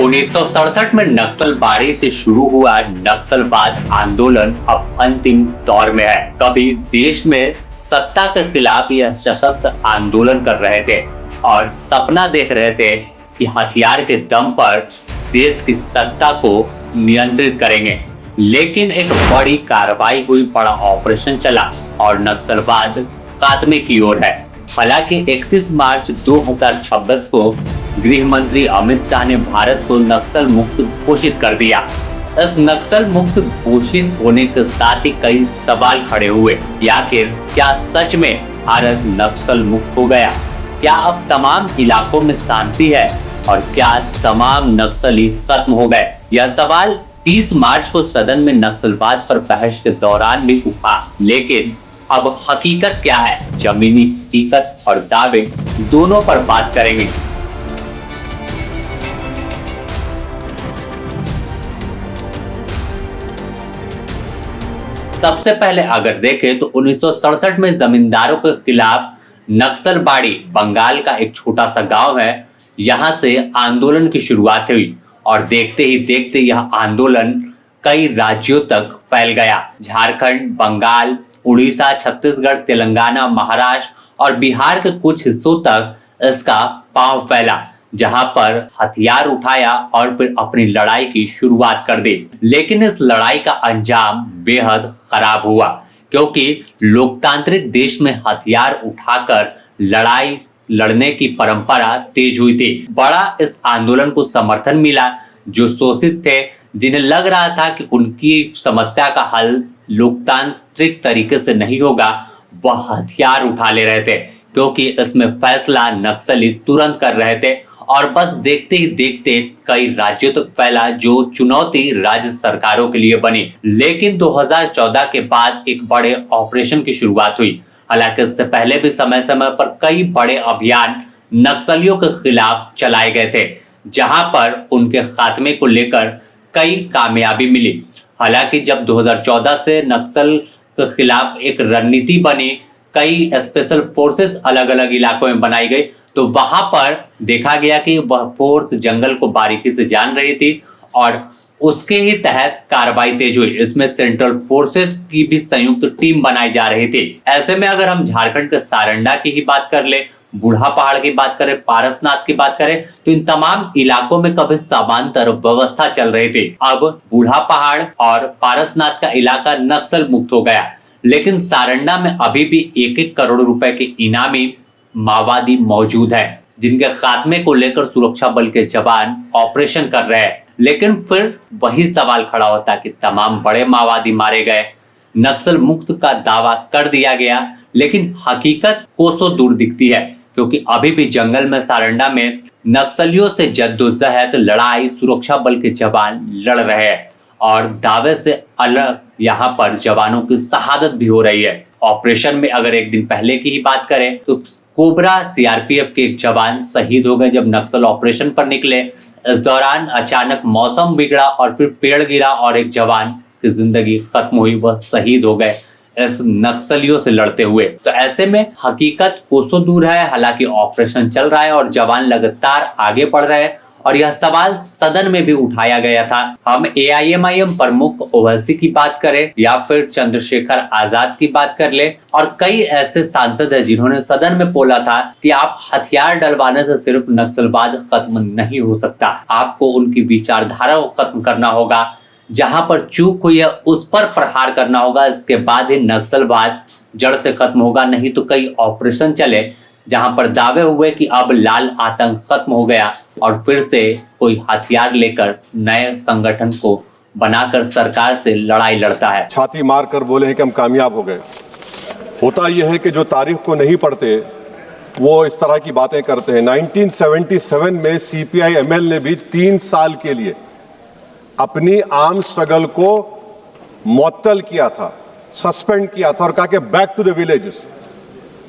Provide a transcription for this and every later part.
1967 में नक्सलबाड़ी से शुरू हुआ नक्सलवाद आंदोलन अब अंतिम दौर में है। कभी देश में सत्ता के खिलाफ यह सशक्त आंदोलन कर रहे थे और सपना देख रहे थे कि हथियार के दम पर देश की सत्ता को नियंत्रित करेंगे, लेकिन एक बड़ी कार्रवाई हुई, बड़ा ऑपरेशन चला और नक्सलवाद खात्मे की ओर है। हालांकि 31 मार्च 2026 को गृह मंत्री अमित शाह ने भारत को नक्सल मुक्त घोषित कर दिया। इस नक्सल मुक्त घोषित होने के साथ ही कई सवाल खड़े हुए। आखिर क्या सच में भारत नक्सल मुक्त हो गया? क्या अब तमाम इलाकों में शांति है और क्या तमाम नक्सली खत्म हो गए? यह सवाल 30 मार्च को सदन में नक्सलवाद पर बहस के दौरान भी उठा, लेकिन अब हकीकत क्या है? जमीनी हकीकत और दावे दोनों पर बात करेंगे। सबसे पहले अगर देखें तो 1967 में जमींदारों के खिलाफ नक्सलबाड़ी बंगाल का एक छोटा सा गांव है। यहां से आंदोलन की शुरुआत हुई और देखते ही देखते यह आंदोलन कई राज्यों तक फैल गया। झारखंड, बंगाल, उड़ीसा, छत्तीसगढ़, तेलंगाना, महाराष्ट्र और बिहार के कुछ हिस्सों तक इसका पांव फैला, जहां पर हथियार उठाया और फिर अपनी लड़ाई की शुरुआत कर दी। लेकिन इस लड़ाई का अंजाम बेहद खराब हुआ, क्योंकि लोकतांत्रिक देश में हथियार उठाकर लड़ाई लड़ने की परंपरा तेज हुई थी। बड़ा इस आंदोलन को समर्थन मिला। जो शोषित थे, जिन्हें लग रहा था कि उनकी समस्या का हल लोकतांत्रिक तरीके से नहीं होगा, वह हथियार उठा ले रहे थे, क्योंकि इसमें फैसला नक्सली तुरंत कर रहे थे। और बस देखते ही देखते कई राज्यों तक फैला, जो चुनौती राज्य सरकारों के लिए बनी। लेकिन 2014 के बाद एक बड़े ऑपरेशन की शुरुआत हुई। हालांकि इससे पहले भी समय समय पर कई बड़े अभियान नक्सलियों के खिलाफ चलाए गए थे, जहां पर उनके खात्मे को लेकर कई कामयाबी मिली। हालांकि जब 2014 से नक्सल के खिलाफ एक रणनीति बनी, कई स्पेशल फोर्सेस अलग अलग इलाकों में बनाई गई, तो वहां पर देखा गया कि वह फोर्स जंगल को बारीकी से जान रही थी और उसके ही तहत कार्रवाई तेज हुई। इसमें सेंट्रल फोर्सेस की भी संयुक्त टीम बनाई जा रही थी। ऐसे में अगर हम झारखंड के सारंडा की ही बात कर ले, बूढ़ा पहाड़ की बात करें, पारसनाथ की बात करें, तो इन तमाम इलाकों में कभी समांतर व्यवस्था चल रही थी। अब बूढ़ा पहाड़ और पारसनाथ का इलाका नक्सल मुक्त हो गया, लेकिन सारंडा में अभी भी 1-1 करोड़ रुपए के इनामी माओवादी मौजूद हैं, जिनके खात्मे को लेकर सुरक्षा बल के जवान ऑपरेशन कर रहे हैं। लेकिन फिर वही सवाल खड़ा होता कि तमाम बड़े माओवादी मारे गए, नक्सल मुक्त का दावा कर दिया गया, लेकिन हकीकत कोसों दूर दिखती है, क्योंकि अभी भी जंगल में सारंडा में नक्सलियों से जद्दोजहद, लड़ाई सुरक्षा बल के जवान लड़ रहे हैं और दावे से अलग यहाँ पर जवानों की शहादत भी हो रही है। ऑपरेशन में अगर एक दिन पहले की ही बात करें तो कोबरा सीआरपीएफ के एक जवान शहीद हो गए जब नक्सल ऑपरेशन पर निकले। इस दौरान अचानक मौसम बिगड़ा और फिर पेड़ गिरा और एक जवान की जिंदगी खत्म हुई, वह शहीद हो गए इस नक्सलियों से लड़ते हुए। तो ऐसे में हकीकत कोसों दूर है। हालांकि ऑपरेशन चल रहा है और जवान लगातार आगे बढ़ रहे हैं और यह सवाल सदन में भी उठाया गया था। हम एआईएमआईएम प्रमुख ओवैसी की बात करें या फिर चंद्रशेखर आजाद की बात कर ले, और कई ऐसे सांसद हैं जिन्होंने सदन में बोला था कि आप हथियार डलवाने से सिर्फ नक्सलवाद खत्म नहीं हो सकता, आपको उनकी विचारधारा को खत्म करना होगा। जहां पर चूक हुई है उस पर प्रहार करना होगा, इसके बाद ही नक्सलवाद जड़ से खत्म होगा। नहीं तो कई ऑपरेशन चले जहां पर दावे हुए कि अब लाल आतंक खत्म हो गया और फिर से कोई हथियार लेकर नए संगठन को बनाकर सरकार से लड़ाई लड़ता है। छाती मार कर बोले हैं कि हम कामयाब हो गए। होता यह है कि जो तारीख को नहीं पढ़ते वो इस तरह की बातें करते हैं। 1977 में सीपीआई एमएल ने भी 3 साल के लिए अपनी आर्म स्ट्रगल को मुअत्तल किया था, सस्पेंड किया था और कहा कि बैक टू द विलेजेस।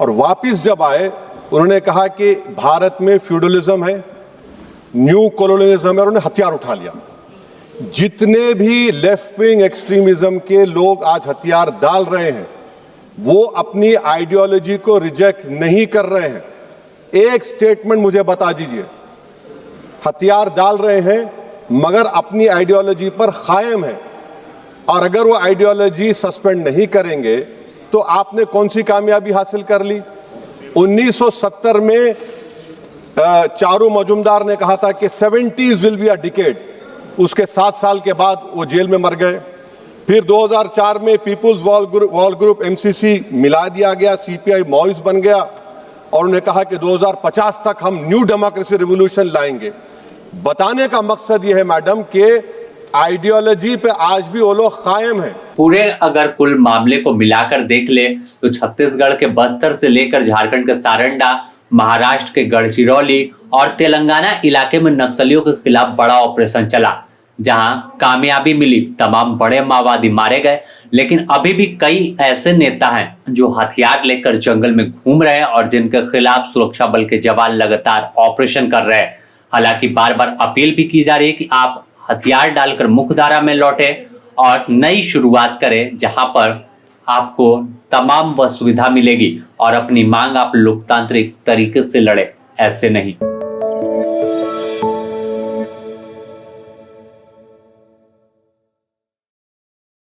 और वापस जब आए उन्होंने कहा कि भारत में फ्यूडलिज्म है, न्यू कॉलोनियलिज्म है, और उन्होंने हथियार उठा लिया। जितने भी लेफ्ट विंग एक्सट्रीमिज्म के लोग आज हथियार डाल रहे हैं वो अपनी आइडियोलॉजी को रिजेक्ट नहीं कर रहे हैं। एक स्टेटमेंट मुझे बता दीजिए, हथियार डाल रहे हैं मगर अपनी आइडियोलॉजी पर कायम है। और अगर वो आइडियोलॉजी सस्पेंड नहीं करेंगे तो आपने कौन सी कामयाबी हासिल कर ली? 1970 में चारू मजुमदार ने कहा था कि 70s will be a decade. उसके 7 साल के बाद वो जेल में मर गए। फिर 2004 में पीपुल्स वॉल ग्रुप MCC मिला दिया गया, CPI माओइस्ट बन गया और उन्हें कहा कि 2050 तक हम न्यू डेमोक्रेसी रिवॉल्यूशन लाएंगे। बताने का मकसद यह है मैडम कि आइडियोलॉजी पे आज भी वो लोग कायम है। पूरे अगर कुल मामले को मिलाकर देख ले तो छत्तीसगढ़ के बस्तर से लेकर झारखंड के सारंडा, महाराष्ट्र के गढ़चिरौली और तेलंगाना इलाके में नक्सलियों के खिलाफ बड़ा ऑपरेशन चला, जहां कामयाबी मिली, तमाम बड़े माओवादी मारे गए। लेकिन अभी भी कई ऐसे नेता हैं जो हथियार लेकर जंगल में घूम रहे हैं और जिनके खिलाफ सुरक्षा बल के जवान लगातार ऑपरेशन कर रहे हैं। हालांकि बार बार अपील भी की जा रही है कि आप हथियार डालकर मुख्यधारा में लौटे और नई शुरुआत करें, जहां पर आपको तमाम वह सुविधा मिलेगी और अपनी मांग आप लोकतांत्रिक तरीके से लड़े, ऐसे नहीं।